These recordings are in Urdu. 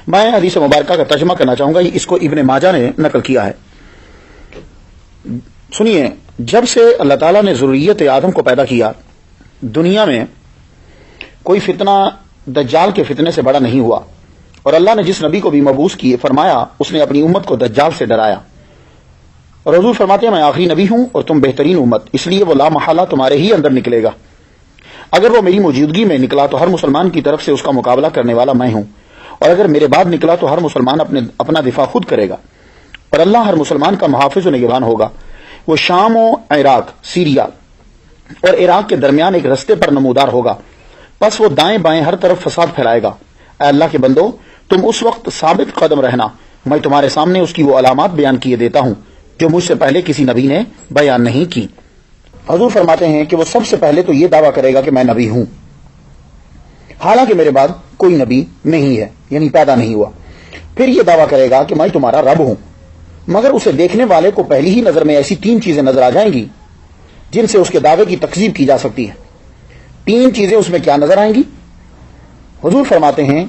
میں حدیث مبارکہ کا ترجمہ کرنا چاہوں گا، اس کو ابن ماجہ نے نقل کیا ہے۔ سنیے، جب سے اللہ تعالیٰ نے ذریت آدم کو پیدا کیا، دنیا میں کوئی فتنہ دجال کے فتنے سے بڑا نہیں ہوا، اور اللہ نے جس نبی کو بھی مبعوث کیے فرمایا اس نے اپنی امت کو دجال سے ڈرایا، اور حضور فرماتے ہیں میں آخری نبی ہوں اور تم بہترین امت، اس لیے وہ لا محالہ تمہارے ہی اندر نکلے گا۔ اگر وہ میری موجودگی میں نکلا تو ہر مسلمان کی طرف سے اس کا مقابلہ کرنے والا میں ہوں، اور اگر میرے بعد نکلا تو ہر مسلمان اپنا دفاع خود کرے گا، اور اللہ ہر مسلمان کا محافظ و نگہبان ہوگا۔ وہ شام و عراق، سیریا اور عراق کے درمیان ایک رستے پر نمودار ہوگا، پس وہ دائیں بائیں ہر طرف فساد پھیلائے گا۔ اے اللہ کے بندو، تم اس وقت ثابت قدم رہنا، میں تمہارے سامنے اس کی وہ علامات بیان کیے دیتا ہوں جو مجھ سے پہلے کسی نبی نے بیان نہیں کی۔ حضور فرماتے ہیں کہ وہ سب سے پہلے تو یہ دعویٰ کرے گا کہ میں نبی ہوں، حالانکہ میرے بعد کوئی نبی نہیں ہے، یعنی پیدا نہیں ہوا۔ پھر یہ دعویٰ کرے گا کہ میں تمہارا رب ہوں، مگر اسے دیکھنے والے کو پہلی ہی نظر میں ایسی 3 چیزیں نظر آ جائیں گی جن سے اس کے دعوے کی تکذیب کی جا سکتی ہے۔ 3 چیزیں اس میں کیا نظر آئیں گی؟ حضور فرماتے ہیں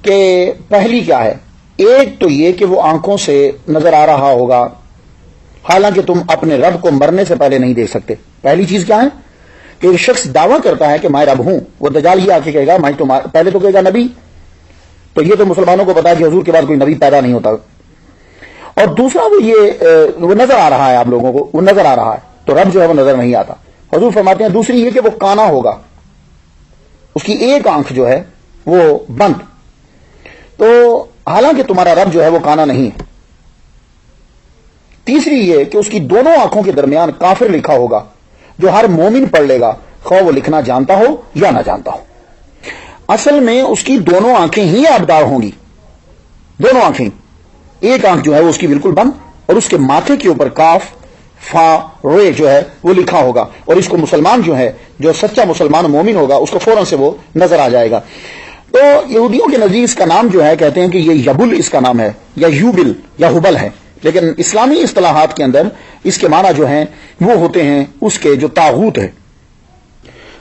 کہ پہلی کیا ہے؟ ایک تو یہ کہ وہ آنکھوں سے نظر آ رہا ہوگا، حالانکہ تم اپنے رب کو مرنے سے پہلے نہیں دیکھ سکتے۔ پہلی چیز کیا ہے کہ ایک شخص دعویٰ کرتا ہے کہ میں رب ہوں، وہ دجال یہ آ کے کہے گا میں پہلے تو کہے گا نبی، تو یہ تو مسلمانوں کو پتا ہے کہ حضور کے بعد کوئی نبی پیدا نہیں ہوتا۔ اور دوسرا وہ نظر آ رہا ہے، آپ لوگوں کو وہ نظر آ رہا ہے، تو رب جو ہے وہ نظر نہیں آتا۔ حضور فرماتے ہیں دوسری یہ کہ وہ کانا ہوگا، اس کی ایک آنکھ جو ہے وہ بند، تو حالانکہ تمہارا رب جو ہے وہ کانا نہیں ہے۔ تیسری یہ کہ اس کی دونوں آنکھوں کے درمیان کافر لکھا ہوگا جو ہر مومن پڑھ لے گا، خواہ وہ لکھنا جانتا ہو یا نہ جانتا ہو۔ اصل میں اس کی دونوں آنکھیں ہی آبدار ہوں گی، دونوں آنکھیں، ایک آنکھ جو ہے وہ اس کی بالکل بند، اور اس کے ماتھے کے اوپر کاف فا رے جو ہے وہ لکھا ہوگا، اور اس کو مسلمان جو ہے، جو سچا مسلمان مومن ہوگا، اس کو فوراً سے وہ نظر آ جائے گا۔ تو یہودیوں کے نزدیک اس کا نام جو ہے کہتے ہیں کہ یہ یبل اس کا نام ہے، یا یوبل یا ہبل ہے، لیکن اسلامی اصطلاحات کے اندر اس کے معنی جو ہیں وہ ہوتے ہیں اس کے جو طاغوت ہے۔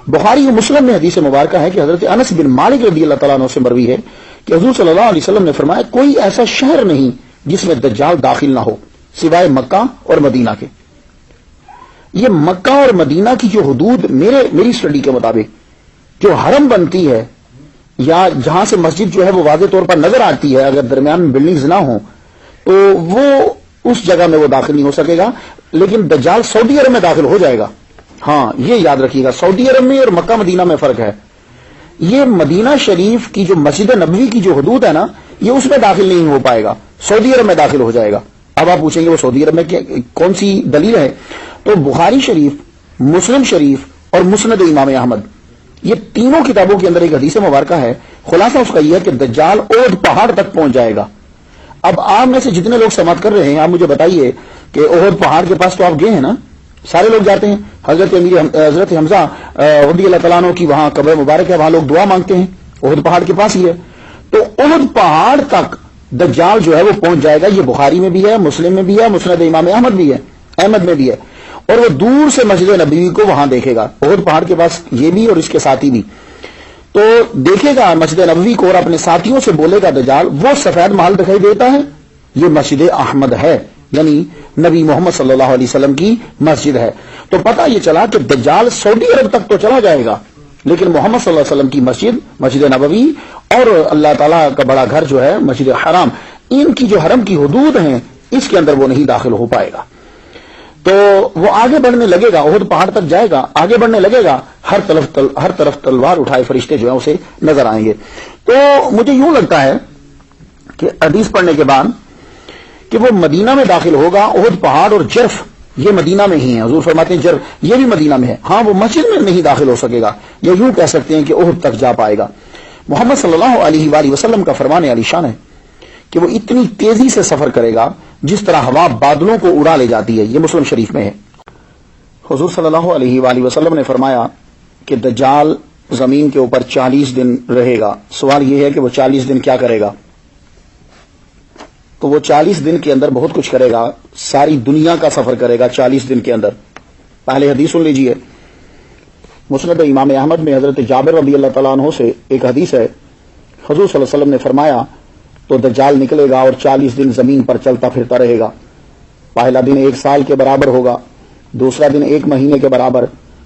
بخاری و مسلم میں حدیث مبارکہ ہے کہ حضرت انس بن مالک رضی اللہ تعالیٰ عنہ سے مروی ہے کہ حضور صلی اللہ علیہ وسلم نے فرمایا کوئی ایسا شہر نہیں جس میں دجال داخل نہ ہو سوائے مکہ اور مدینہ کے۔ یہ مکہ اور مدینہ کی جو حدود میری اسٹڈی کے مطابق جو حرم بنتی ہے یا جہاں سے مسجد جو ہے وہ واضح طور پر نظر آتی ہے، اگر درمیان میں بلڈنگز نہ ہوں تو وہ اس جگہ میں وہ داخل نہیں ہو سکے گا، لیکن دجال سعودی عرب میں داخل ہو جائے گا۔ ہاں یہ یاد رکھیے گا، سعودی عرب میں اور مکہ مدینہ میں فرق ہے۔ یہ مدینہ شریف کی جو مسجد نبوی کی جو حدود ہے نا، یہ اس میں داخل نہیں ہو پائے گا، سعودی عرب میں داخل ہو جائے گا۔ اب آپ پوچھیں گے وہ سعودی عرب میں کون سی دلیل ہے؟ تو بخاری شریف، مسلم شریف اور مسند امام احمد، یہ تینوں کتابوں کے اندر ایک حدیث مبارکہ ہے، خلاصہ اس کا یہ ہے کہ دجال احد پہاڑ تک پہنچ جائے گا۔ اب آپ میں سے جتنے لوگ سماعت کر رہے ہیں، آپ مجھے بتائیے کہ احد پہاڑ کے پاس تو آپ گئے ہیں نا، سارے لوگ جاتے ہیں، حضرت حمزہ رضی اللہ تعالیٰ عنہ کی وہاں قبر مبارک ہے، وہاں لوگ دعا مانگتے ہیں، احد پہاڑ کے پاس ہی ہے۔ تو احد پہاڑ تک دجال جو ہے وہ پہنچ جائے گا، یہ بخاری میں بھی ہے، مسلم میں بھی ہے، مسند امام احمد بھی ہے، احمد میں بھی ہے، اور وہ دور سے مسجد نبوی کو وہاں دیکھے گا، احد پہاڑ کے پاس یہ بھی اور اس کے ساتھی بھی، تو دیکھے گا مسجد نبوی کو اور اپنے ساتھیوں سے بولے گا دجال وہ سفید محل دکھائی دیتا ہے، یہ مسجد احمد ہے، یعنی نبی محمد صلی اللہ علیہ وسلم کی مسجد ہے۔ تو پتہ یہ چلا کہ دجال سعودی عرب تک تو چلا جائے گا، لیکن محمد صلی اللہ علیہ وسلم کی مسجد نبوی اور اللہ تعالیٰ کا بڑا گھر جو ہے مسجد حرام، ان کی جو حرم کی حدود ہیں اس کے اندر وہ نہیں داخل ہو پائے گا۔ تو وہ آگے بڑھنے لگے گا، احد پہاڑ تک جائے گا، آگے بڑھنے لگے گا، ہر طرف تلوار اٹھائے فرشتے جو ہیں اسے نظر آئیں گے۔ تو مجھے یوں لگتا ہے کہ حدیث پڑھنے کے بعد کہ وہ مدینہ میں داخل ہوگا، احد پہاڑ اور جرف یہ مدینہ میں ہی ہیں، حضور فرماتے ہیں جرف یہ بھی مدینہ میں ہے، ہاں وہ مسجد میں نہیں داخل ہو سکے گا، یا یوں کہہ سکتے ہیں کہ احد تک جا پائے گا۔ محمد صلی اللہ علیہ وآلہ وسلم کا فرمان علی شان ہے کہ وہ اتنی تیزی سے سفر کرے گا جس طرح ہوا بادلوں کو اڑا لے جاتی ہے، یہ مسلم شریف میں ہے۔ حضور صلی اللہ علیہ وآلہ وسلم نے فرمایا کہ دجال زمین کے اوپر 40 دن رہے گا۔ سوال یہ ہے کہ وہ 40 دن کیا کرے گا؟ تو وہ 40 دن کے اندر بہت کچھ کرے گا، ساری دنیا کا سفر کرے گا 40 دن کے اندر۔ پہلے حدیث سن لیجئے، مسند امام احمد میں حضرت جابر رضی اللہ تعالیٰ عنہ سے ایک حدیث ہے، حضور صلی اللہ علیہ وسلم نے فرمایا تو دجال نکلے گا اور 40 دن زمین پر چلتا پھرتا رہے گا. پہلا دن 1 سال کے برابر ہوگا, دوسرا دن 1 مہینے کے برابر,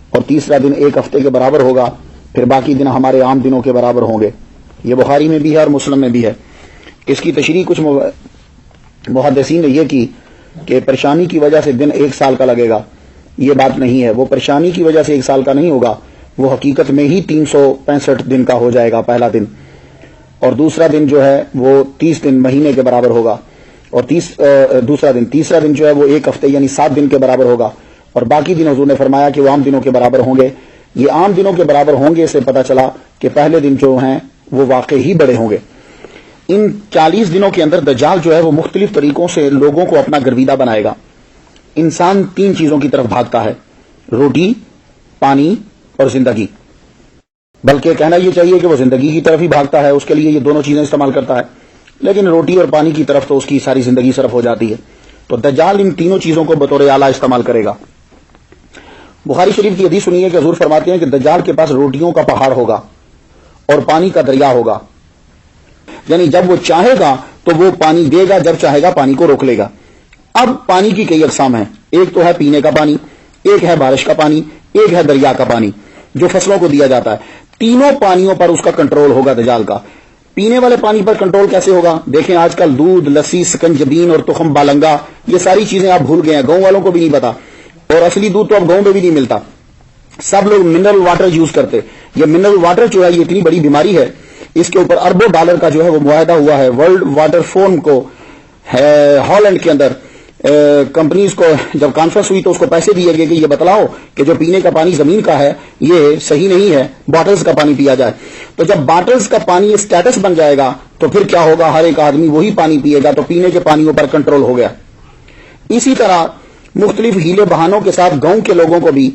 اور تیسرا دن 1 ہفتے کے برابر ہوگا, پھر باقی دن ہمارے عام دنوں کے برابر ہوں گے. یہ بخاری میں بھی ہے اور مسلم میں بھی ہے. اس کی تشریح کچھ محدثین نے یہ کی کہ پریشانی کی وجہ سے دن 1 سال کا لگے گا. یہ بات نہیں ہے, وہ پریشانی کی وجہ سے 1 سال کا نہیں ہوگا, وہ حقیقت میں ہی 365 دن کا ہو جائے گا پہلا دن, اور دوسرا دن جو ہے وہ 30 دن مہینے کے برابر ہوگا, اور تیسرا دن جو ہے وہ 1 ہفتے یعنی 7 دن کے برابر ہوگا, اور باقی دن حضور نے فرمایا کہ وہ عام دنوں کے برابر ہوں گے. یہ عام دنوں کے برابر ہوں گے سے پتہ چلا کہ پہلے دن جو ہیں وہ واقعی ہی بڑے ہوں گے. ان 40 دنوں کے اندر دجال جو ہے وہ مختلف طریقوں سے لوگوں کو اپنا گرویدہ بنائے گا. انسان 3 چیزوں کی طرف بھاگتا ہے, روٹی, پانی اور زندگی. بلکہ کہنا یہ چاہیے کہ وہ زندگی کی طرف ہی بھاگتا ہے, اس کے لیے یہ دونوں چیزیں استعمال کرتا ہے, لیکن روٹی اور پانی کی طرف تو اس کی ساری زندگی صرف ہو جاتی ہے. تو دجال ان تینوں چیزوں کو بطور اعلیٰ استعمال کرے گا. بخاری شریف کی حدیث سنیے کہ حضور فرماتے ہیں کہ دجال کے پاس روٹیوں کا پہاڑ ہوگا اور پانی کا دریا ہوگا, یعنی جب وہ چاہے گا تو وہ پانی دے گا, جب چاہے گا پانی کو روک لے گا. اب پانی کی کئی اقسام ہیں, ایک تو ہے پینے کا پانی, ایک ہے بارش کا پانی, ایک ہے دریا کا پانی جو فصلوں کو دیا جاتا ہے. تینوں پانیوں پر اس کا کنٹرول ہوگا دجال کا. پینے والے پانی پر کنٹرول کیسے ہوگا؟ دیکھیں آج کل دودھ, لسی, سکنجبین اور تخم بالنگا, یہ ساری چیزیں آپ بھول گئے ہیں, گاؤں والوں کو بھی نہیں پتا, اور اصلی دودھ تو اب گاؤں میں بھی نہیں ملتا. سب لوگ منرل واٹر یوز کرتے. یہ منرل واٹر جو ہے یہ اتنی بڑی بیماری ہے, اس کے اوپر اربوں ڈالر کا جو ہے وہ معاہدہ ہوا ہے. ورلڈ واٹر فورم کو ہالینڈ کے اندر کمپنیز کو جب کانفرنس ہوئی تو اس کو پیسے دیے گئے کہ یہ بتلاؤ کہ جو پینے کا پانی زمین کا ہے یہ صحیح نہیں ہے, باٹلز کا پانی پیا جائے. تو جب باٹلز کا پانی اسٹیٹس بن جائے گا تو پھر کیا ہوگا, ہر ایک آدمی وہی پانی پیے گا, تو پینے کے پانیوں پر کنٹرول ہو گیا. اسی طرح مختلف ہیلے بہانوں کے ساتھ گاؤں کے لوگوں کو بھی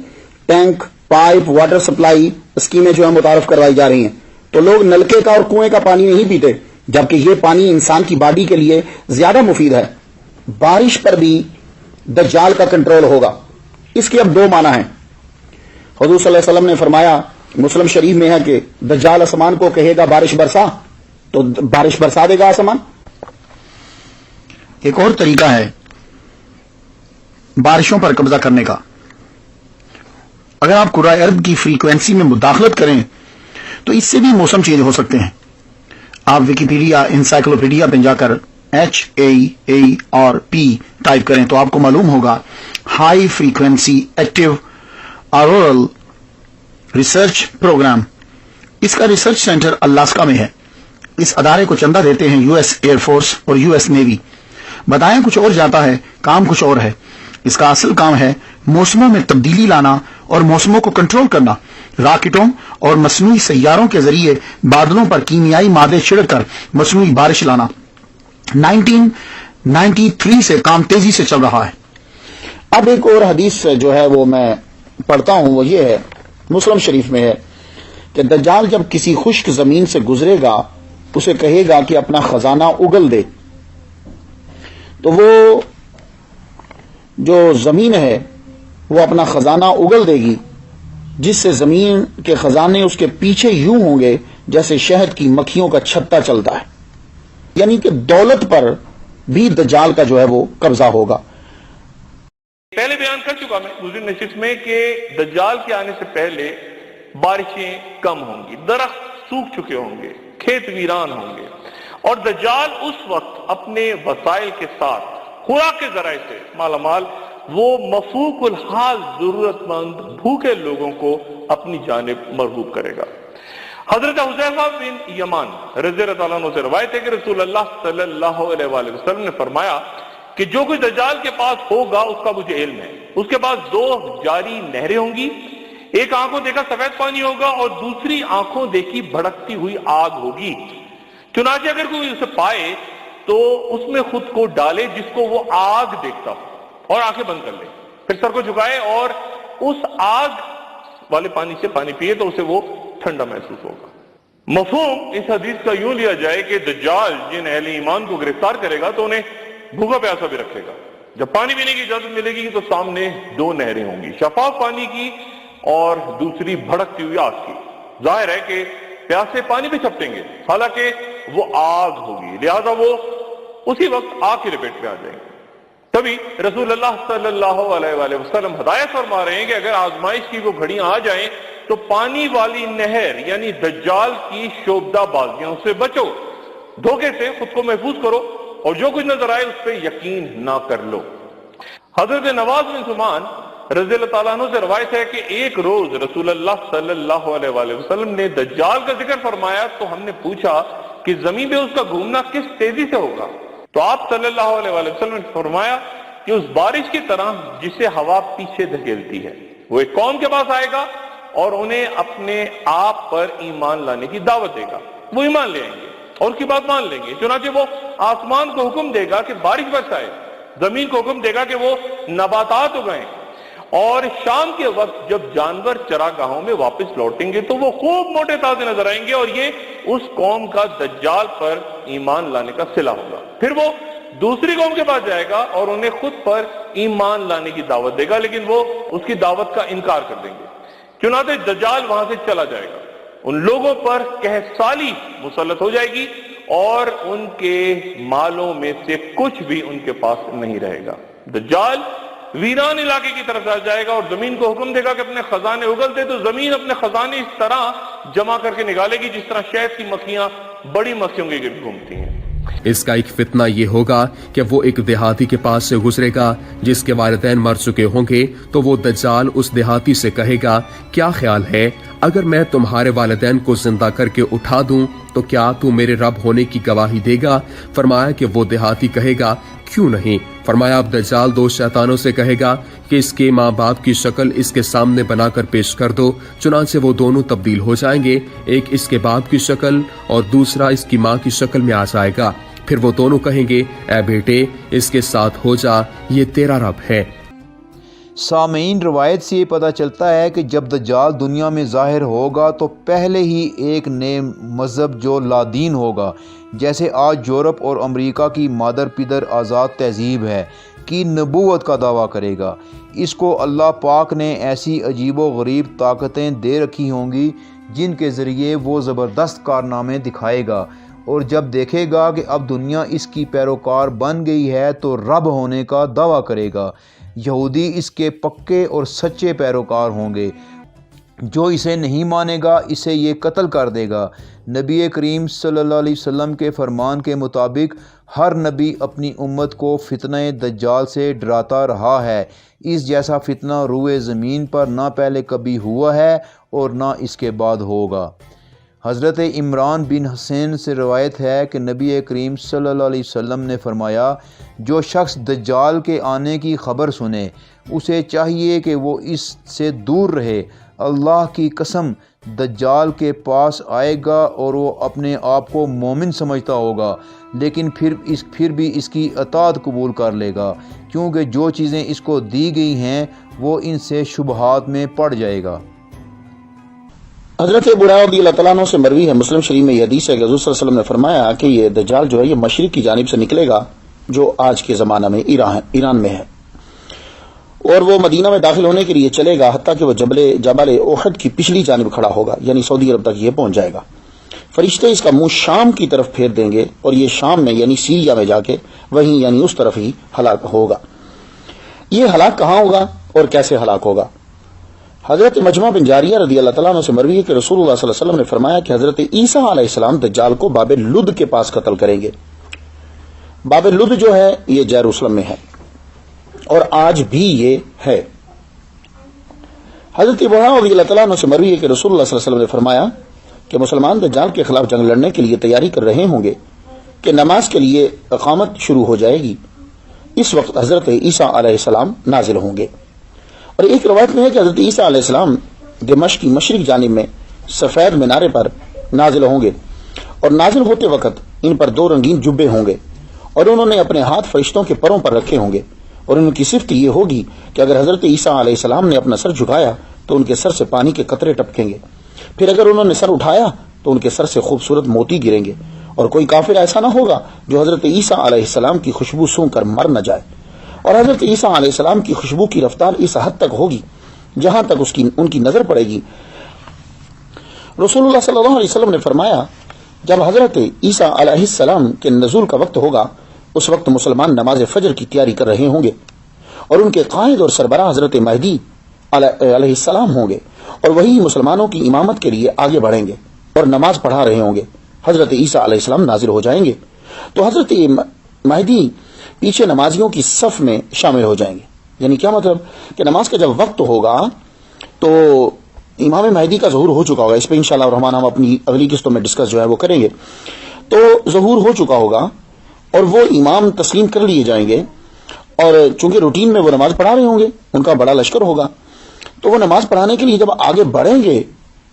ٹینک, پائپ, واٹر سپلائی اسکیمیں جو ہے متعارف کروائی جا رہی ہیں. تو لوگ نلکے کا اور کنویں کا پانی نہیں پیتے, جبکہ یہ پانی انسان کی باڈی کے لیے زیادہ مفید ہے. بارش پر بھی دجال کا کنٹرول ہوگا. اس کے اب 2 معنی ہیں. حضور صلی اللہ علیہ وسلم نے فرمایا, مسلم شریف میں ہے کہ دجال آسمان کو کہے گا بارش برسا, تو بارش برسا دے گا آسمان. ایک اور طریقہ ہے بارشوں پر قبضہ کرنے کا. اگر آپ قرآن ارب کی فریکوینسی میں مداخلت کریں تو اس سے بھی موسم چینج ہو سکتے ہیں. آپ ویکیپیڈیا, انسائکلوپیڈیا پہ جا کر HAARP ٹائپ کریں تو آپ کو معلوم ہوگا high frequency active auroral research program. اس کا ریسرچ سینٹر الاسکا میں ہے. اس ادارے کو چندہ دیتے ہیں US ایئر فورس اور US نیوی. بتائیں کچھ اور جاتا ہے, کام کچھ اور ہے. اس کا اصل کام ہے موسموں میں تبدیلی لانا اور موسموں کو کنٹرول کرنا. راکٹوں اور مصنوعی سیاروں کے ذریعے بادلوں پر کیمیائی مادے چھڑک کر مصنوعی بارش لانا. 1993 سے کام تیزی سے چل رہا ہے. اب ایک اور حدیث جو ہے وہ میں پڑھتا ہوں, وہ یہ ہے, مسلم شریف میں ہے کہ دجال جب کسی خشک زمین سے گزرے گا اسے کہے گا کہ اپنا خزانہ اگل دے. تو وہ جو زمین ہے وہ اپنا خزانہ اگل دے گی, جس سے زمین کے خزانے اس کے پیچھے یوں ہوں گے جیسے شہد کی مکھیوں کا چھتا چلتا ہے. یعنی کہ دولت پر بھی دجال کا جو ہے وہ قبضہ ہوگا. پہلے بیان کر چکا میں دوسری نشست میں کہ دجال کے آنے سے پہلے بارشیں کم ہوں گی, درخت سوکھ چکے ہوں گے, کھیت ویران ہوں گے, اور دجال اس وقت اپنے وسائل کے ساتھ خوراک کے ذرائع سے مالا مال وہ مفوق الحال ضرورت مند بھوکے لوگوں کو اپنی جانب مرغوب کرے گا. حضرت حذیفہ بن یمان رضی اللہ عنہ سے روایت ہے کہ رسول اللہ صلی اللہ علیہ وآلہ وسلم نے فرمایا کہ جو کوئی دجال کے پاس ہوگا اس کا مجھے علم ہے. اس کے پاس 2 جاری نہریں ہوں گی, ایک آنکھوں دیکھا سفید پانی ہوگا اور دوسری آنکھوں دیکھی بھڑکتی ہوئی آگ ہوگی. چنانچہ اگر کوئی اسے پائے تو اس میں خود کو ڈالے جس کو وہ آگ دیکھتا ہو اور آنکھیں بند کر لے, پھر سر کو جھکائے اور اس آگ والے پانی سے پانی پیے تو اسے وہ ٹھنڈا محسوس ہوگا. مفہوم اس حدیث کا یوں لیا جائے کہ دجال جن اہل ایمان کو گرفتار کرے گا تو انہیں بھوکا پیاسا بھی رکھے گا. جب پانی پینے کی اجازت ملے گی تو سامنے 2 نہریں ہوں گی, شفاف پانی کی اور دوسری بھڑکتی ہوئی آگ کی. ظاہر ہے کہ پیاسے پانی پہ چھپٹیں گے, حالانکہ وہ آگ ہوگی، لہذا وہ اسی وقت آگ کی لپیٹ میں آ جائیں گے۔ تبھی رسول اللہ صلی اللہ علیہ وآلہ وسلم ہدایت فرما رہے ہیں کہ اگر آزمائش کی وہ گھڑیاں آ جائیں تو پانی والی نہر یعنی دجال کی شعبدہ بازیوں سے بچو، دھوکے سے خود کو محفوظ کرو اور جو کچھ نظر آئے اس پہ یقین نہ کر لو۔ حضرت نواز بن سمان رضی اللہ تعالیٰ عنہ سے روایت ہے کہ ایک روز رسول اللہ صلی اللہ علیہ وآلہ وسلم نے دجال کا ذکر فرمایا تو ہم نے پوچھا کہ زمین پہ اس کا گھومنا کس تیزی سے ہوگا؟ تو آپ صلی اللہ علیہ وآلہ وسلم نے فرمایا کہ اس بارش کی طرح جسے ہوا پیچھے دھکیلتی ہے۔ وہ ایک قوم کے پاس آئے گا اور انہیں اپنے آپ پر ایمان لانے کی دعوت دے گا، وہ ایمان لے آئیں گے اور اس کی بات مان لیں گے، چنانچہ وہ آسمان کو حکم دے گا کہ بارش برسائے، زمین کو حکم دے گا کہ وہ نباتات اگائیں، اور شام کے وقت جب جانور چراگاہوں میں واپس لوٹیں گے تو وہ خوب موٹے تازے نظر آئیں گے، اور یہ اس قوم کا دجال پر ایمان لانے کا صلہ ہوگا۔ پھر وہ دوسری قوم کے پاس جائے گا اور انہیں خود پر ایمان لانے کی دعوت دے گا، لیکن وہ اس کی دعوت کا انکار کر دیں گے، چنانچہ دجال وہاں سے چلا جائے گا، ان لوگوں پر قحط-سالی مسلط ہو جائے گی اور ان کے مالوں میں سے کچھ بھی ان کے پاس نہیں رہے گا۔ دجال ویران علاقے کی طرف آ جائے گا اور زمین کو حکم دے گا کہ اپنے خزانے اگل دے، تو زمین اپنے خزانے اس طرح جمع کر کے نکالے گی جس طرح شہد کی مکھیاں بڑی مکھیوں کے گرد گھومتی ہیں۔ اس کا ایک فتنہ یہ ہوگا کہ وہ ایک دیہاتی کے پاس سے گزرے گا جس کے والدین مر چکے ہوں گے، تو وہ دجال اس دیہاتی سے کہے گا کیا خیال ہے اگر میں تمہارے والدین کو زندہ کر کے اٹھا دوں تو کیا تو میرے رب ہونے کی گواہی دے گا؟ فرمایا کہ وہ دیہاتی کہے گا کیوں نہیں؟ فرمایا اب دجال دو شیطانوں سے کہے گا کہ اس کے ماں باپ کی شکل اس کے سامنے بنا کر پیش کر دو، چنانچہ وہ دونوں تبدیل ہو جائیں گے، ایک اس کے باپ کی شکل اور دوسرا اس کی ماں کی شکل میں آ جائے گا۔ پھر وہ دونوں کہیں گے اے بیٹے اس کے ساتھ ہو جا، یہ تیرا رب ہے۔ سامعین، روایت سے یہ پتہ چلتا ہے کہ جب دجال دنیا میں ظاہر ہوگا تو پہلے ہی ایک نئے مذہب جو لادین ہوگا، جیسے آج یورپ اور امریکہ کی مادر پدر آزاد تہذیب ہے، کی نبوت کا دعویٰ کرے گا۔ اس کو اللہ پاک نے ایسی عجیب و غریب طاقتیں دے رکھی ہوں گی جن کے ذریعے وہ زبردست کارنامے دکھائے گا، اور جب دیکھے گا کہ اب دنیا اس کی پیروکار بن گئی ہے تو رب ہونے کا دعویٰ کرے گا۔ یہودی اس کے پکے اور سچے پیروکار ہوں گے، جو اسے نہیں مانے گا اسے یہ قتل کر دے گا۔ نبی کریم صلی اللہ علیہ وسلم کے فرمان کے مطابق ہر نبی اپنی امت کو فتنہ دجال سے ڈراتا رہا ہے۔ اس جیسا فتنہ روئے زمین پر نہ پہلے کبھی ہوا ہے اور نہ اس کے بعد ہوگا۔ حضرت عمران بن حسین سے روایت ہے کہ نبی کریم صلی اللہ علیہ وسلم نے فرمایا جو شخص دجال کے آنے کی خبر سنے اسے چاہیے کہ وہ اس سے دور رہے۔ اللہ کی قسم دجال کے پاس آئے گا اور وہ اپنے آپ کو مومن سمجھتا ہوگا، لیکن پھر بھی اس کی اطاعت قبول کر لے گا، کیونکہ جو چیزیں اس کو دی گئی ہیں وہ ان سے شبہات میں پڑ جائے گا۔ حضرت ابو ہریرہ رضی اللہ تعالیٰ عنہ سے مروی ہے، مسلم شریف میں یہ حدیث ہے کہ حضور صلی اللہ علیہ وسلم نے فرمایا کہ یہ دجال جو ہے یہ مشرق کی جانب سے نکلے گا جو آج کے زمانہ میں ایران میں ہے، اور وہ مدینہ میں داخل ہونے کے لیے چلے گا حتیٰ کہ وہ جبل احد کی پچھلی جانب کھڑا ہوگا، یعنی سعودی عرب تک یہ پہنچ جائے گا۔ فرشتے اس کا منہ شام کی طرف پھیر دیں گے اور یہ شام میں یعنی سیریا میں جا کے وہیں یعنی اس طرف ہی ہلاک ہوگا۔ یہ ہلاک کہاں ہوگا اور کیسے ہلاک ہوگا؟ حضرت مجمع بن جاریہ رضی اللہ تعالیٰ عنہ سے مروی ہے کہ رسول اللہ صلی اللہ علیہ وسلم نے فرمایا کہ حضرت عیسیٰ علیہ السلام دجال کو باب لد کے پاس قتل کریں گے۔ باب لد جو ہے یہ یروشلم میں ہے اور آج بھی یہ ہے۔ حضرت ابو ہریرہ رضی اللہ تعالیٰ عنہ سے مروی ہے کہ رسول اللہ صلی اللہ علیہ وسلم نے فرمایا کہ مسلمان دجال کے خلاف جنگ لڑنے کے لیے تیاری کر رہے ہوں گے کہ نماز کے لیے اقامت شروع ہو جائے گی، اس وقت حضرت عیسیٰ علیہ السلام نازل ہوں گے۔ اور ایک روایت میں ہے کہ حضرت عیسیٰ علیہ السلام دمشق کی مشرق جانب میں سفید مینارے پر نازل ہوں گے، اور نازل ہوتے وقت ان پر دو رنگین جبے ہوں گے اور انہوں نے اپنے ہاتھ فرشتوں کے پروں پر رکھے ہوں گے، اور ان کی صفت یہ ہوگی کہ اگر حضرت عیسیٰ علیہ السلام نے اپنا سر جھکایا تو ان کے سر سے پانی کے قطرے ٹپکیں گے، پھر اگر انہوں نے سر اٹھایا تو ان کے سر سے خوبصورت موتی گریں گے، اور کوئی کافر ایسا نہ ہوگا جو حضرت عیسیٰ علیہ السلام کی خوشبو سونگھ کر مر نہ جائے، اور حضرت عیسیٰ علیہ السلام کی خوشبو کی رفتار اس حد تک ہوگی جہاں تک ان کی نظر پڑے گی۔ رسول اللہ صلی اللہ علیہ وسلم نے فرمایا جب حضرت عیسیٰ علیہ السلام کے نزول کا وقت ہوگا اس وقت مسلمان نماز فجر کی تیاری کر رہے ہوں گے اور ان کے قائد اور سربراہ حضرت مہدی علیہ السلام ہوں گے اور وہی مسلمانوں کی امامت کے لیے آگے بڑھیں گے اور نماز پڑھا رہے ہوں گے. حضرت عیسیٰ علیہ السلام نازل ہو جائیں گے تو حضرت مہدی پیچھے نمازیوں کی صف میں شامل ہو جائیں گے. یعنی کیا مطلب کہ نماز کا جب وقت ہوگا تو امام مہدی کا ظہور ہو چکا ہوگا. اس پہ انشاءاللہ الرحمن ہم اپنی اگلی قسطوں میں ڈسکس جو ہے وہ کریں گے. تو ظہور ہو چکا ہوگا اور وہ امام تسلیم کر لیے جائیں گے اور چونکہ روٹین میں وہ نماز پڑھا رہے ہوں گے, ان کا بڑا لشکر ہوگا, تو وہ نماز پڑھانے کے لیے جب آگے بڑھیں گے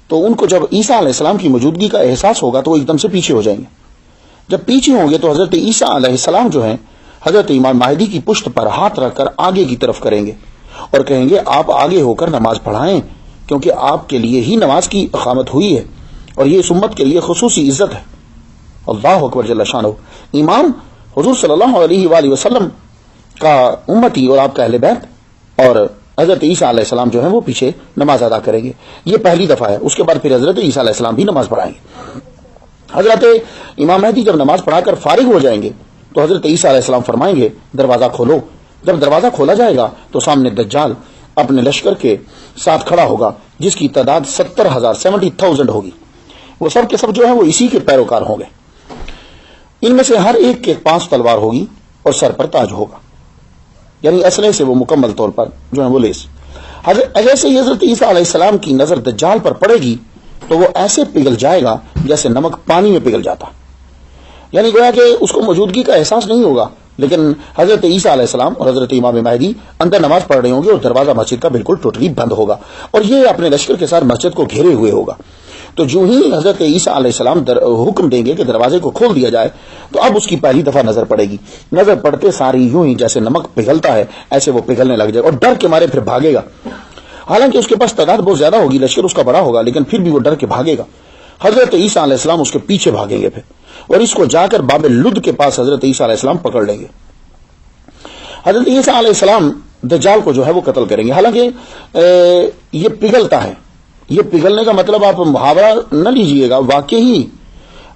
تو ان کو جب عیسیٰ علیہ السلام کی موجودگی کا احساس ہوگا تو وہ ایک دم سے پیچھے ہو جائیں گے. جب پیچھے ہوں گے تو حضرت عیسیٰ علیہ السلام جو ہیں حضرت امام مہدی کی پشت پر ہاتھ رکھ کر آگے کی طرف کریں گے اور کہیں گے آپ آگے ہو کر نماز پڑھائیں, کیونکہ آپ کے لیے ہی نماز کی اقامت ہوئی ہے اور یہ اس امت کے لیے خصوصی عزت ہے. اللہ اکبر جل شانہ. امام حضور صلی اللہ علیہ وآلہ وسلم کا امتی اور آپ کا اہل بیت اور حضرت عیسیٰ علیہ السلام جو ہیں وہ پیچھے نماز ادا کریں گے. یہ پہلی دفعہ ہے. اس کے بعد پھر حضرت عیسیٰ علیہ السلام بھی نماز پڑھائیں گے. حضرت امام مہدی جب نماز پڑھا کر فارغ ہو جائیں گے تو حضرت عیسیٰ علیہ السلام فرمائیں گے دروازہ کھولو. جب دروازہ کھولا جائے گا تو سامنے دجال اپنے لشکر کے ساتھ کھڑا ہوگا جس کی تعداد 70,000 ہوگی. وہ سب کے سب جو ہے وہ اسی کے پیروکار ہوں گے. ان میں سے ہر ایک کے 5 تلوار ہوگی اور سر پر تاج ہوگا, یعنی اسلحے سے وہ مکمل طور پر جو ہے وہ لیس. جیسے ہی حضرت عیسیٰ علیہ السلام کی نظر دجال پر پڑے گی تو وہ ایسے پگھل جائے گا جیسے نمک پانی میں پگھل جاتا. یعنی گویا کہ اس کو موجودگی کا احساس نہیں ہوگا, لیکن حضرت عیسیٰ علیہ السلام اور حضرت امام مہدی اندر نماز پڑھ رہے ہوں گے اور دروازہ مسجد کا بالکل ٹوٹلی بند ہوگا اور یہ اپنے لشکر کے ساتھ مسجد کو گھیرے ہوئے ہوگا. تو جو ہی حضرت عیسیٰ علیہ السلام حکم دیں گے کہ دروازے کو کھول دیا جائے تو اب اس کی پہلی دفعہ نظر پڑے گی. نظر پڑتے ساری یوں ہی جیسے نمک پگھلتا ہے ایسے وہ پگھلنے لگ جائے اور ڈر کے مارے پھر بھاگے گا. حالانکہ اس کے پاس تعداد بہت زیادہ ہوگی, لشکر اس کا بڑا ہوگا, لیکن پھر بھی وہ ڈر کے بھاگے گا. حضرت عیسیٰ علیہ السلام اس کے پیچھے بھاگیں گے پھر اور اس کو جا کر باب لد کے پاس حضرت عیسیٰ علیہ السلام پکڑ لیں گے. حضرت عیسیٰ علیہ السلام دجال کو جو ہے وہ قتل کریں گے. حالانکہ یہ پگھلتا ہے, یہ پگھلنے کا مطلب آپ محاورہ نہ لیجئے گا, واقعی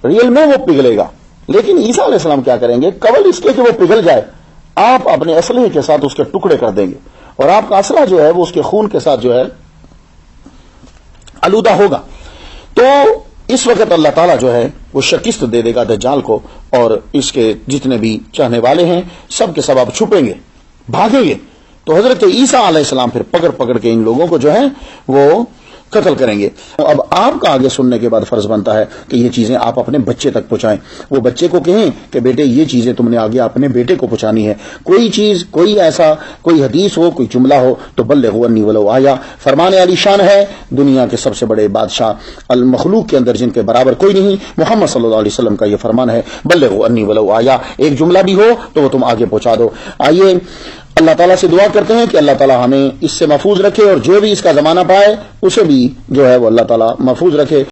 ریئل میں وہ پگھلے گا. لیکن عیسیٰ علیہ السلام کیا کریں گے, قبل اس کے کہ وہ پگھل جائے آپ اپنے اسلحے کے ساتھ اس کے ٹکڑے کر دیں گے اور آپ کا اسلحہ جو ہے وہ اس کے خون کے ساتھ جو ہے آلودہ ہوگا. تو اس وقت اللہ تعالیٰ جو ہے وہ شکست دے دے گا دجال کو اور اس کے جتنے بھی چاہنے والے ہیں سب کے سب آپ چھپیں گے, بھاگیں گے. تو حضرت عیسیٰ علیہ السلام پھر پکڑ پکڑ کے ان لوگوں کو جو ہے وہ قتل کریں گے. اب آپ کا آگے سننے کے بعد فرض بنتا ہے کہ یہ چیزیں آپ اپنے بچے تک پہنچائیں. وہ بچے کو کہیں کہ بیٹے یہ چیزیں تم نے آگے اپنے بیٹے کو پہنچانی ہے. کوئی چیز, کوئی ایسا کوئی حدیث ہو, کوئی جملہ ہو تو بلغوا انی ولو آیا. فرمان علی شان ہے, دنیا کے سب سے بڑے بادشاہ المخلوق کے اندر جن کے برابر کوئی نہیں, محمد صلی اللہ علیہ وسلم کا یہ فرمان ہے بلغوا انی ولو آیا. ایک جملہ بھی ہو تو وہ تم آگے پہنچا دو. آئیے اللہ تعالیٰ سے دعا کرتے ہیں کہ اللہ تعالیٰ ہمیں اس سے محفوظ رکھے اور جو بھی اس کا زمانہ پائے اسے بھی جو ہے وہ اللہ تعالیٰ محفوظ رکھے.